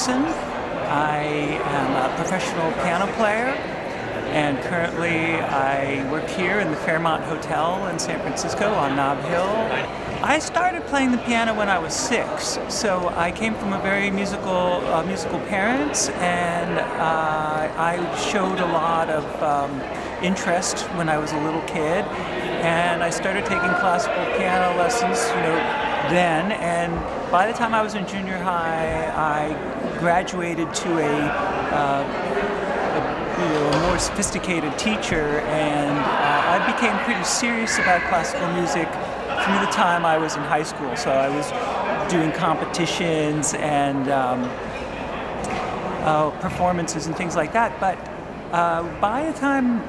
Jackson. I am a professional piano player, and currently I work here in the Fairmont Hotel in San Francisco on Nob Hill. I started playing the piano when I was 6, so I came from a very musical parents, and I showed a lot of interest when I was a little kid, and I started taking classical piano lessons, then, and by the time I was in junior high, I graduated to a more sophisticated teacher, and I became pretty serious about classical music through the time I was in high school. So I was doing competitions and performances and things like that. But by the time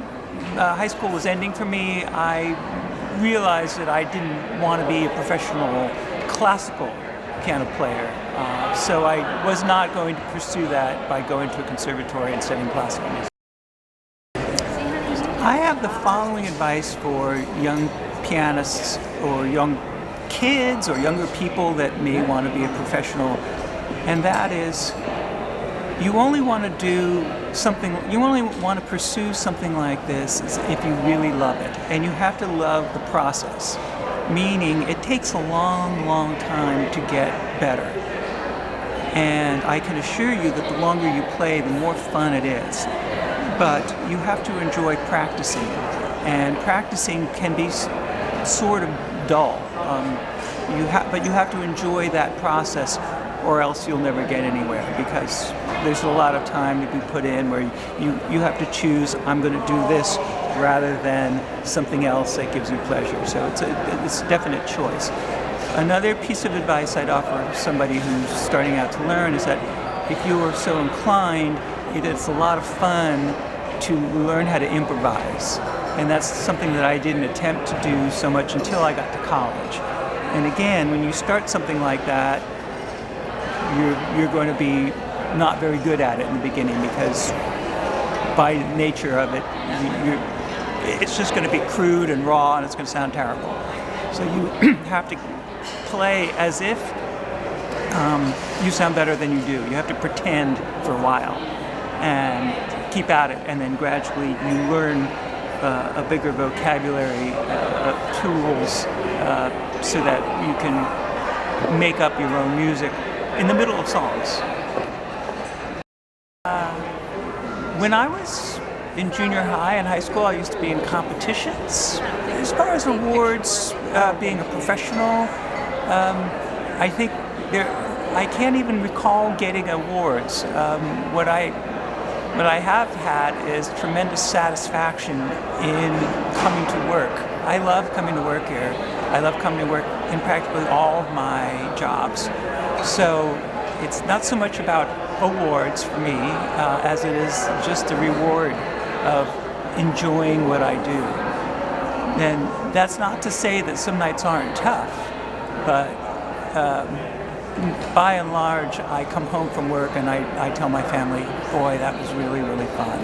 high school was ending for me, I realized that I didn't want to be a professional classical piano player. So I was not going to pursue that by going to a conservatory and studying classical music. I have the following advice for young pianists or young kids or younger people that may want to be a professional, and that is you only want to pursue something like this if you really love it, and you have to love the process, meaning it takes a long time to get better. And I can assure you that the longer you play, the more fun it is. But you have to enjoy practicing, and practicing can be sort of dull. But you have to enjoy that process, or else you'll never get anywhere, because there's a lot of time to be put in where you have to choose, I'm going to do this rather than something else that gives you pleasure. So it's a definite choice. Another piece of advice I'd offer somebody who's starting out to learn is that if you are so inclined, it's a lot of fun to learn how to improvise. And that's something that I didn't attempt to do so much until I got to college. And again, when you start something like that, you're going to be not very good at it in the beginning, because by nature of it, it's just going to be crude and raw, and it's going to sound terrible. So you have to play as if you sound better than you do. You have to pretend for a while and keep at it, and then gradually you learn a bigger vocabulary of tools so that you can make up your own music in the middle of songs. When I was in junior high and high school, I used to be in competitions. As far as awards, being a professional, I think I can't even recall getting awards. What I have had is tremendous satisfaction in coming to work. I love coming to work here. I love coming to work in practically all of my jobs. So it's not so much about awards for me as it is just the reward of enjoying what I do. And that's not to say that some nights aren't tough, but by and large, I come home from work and I tell my family, boy, that was really fun.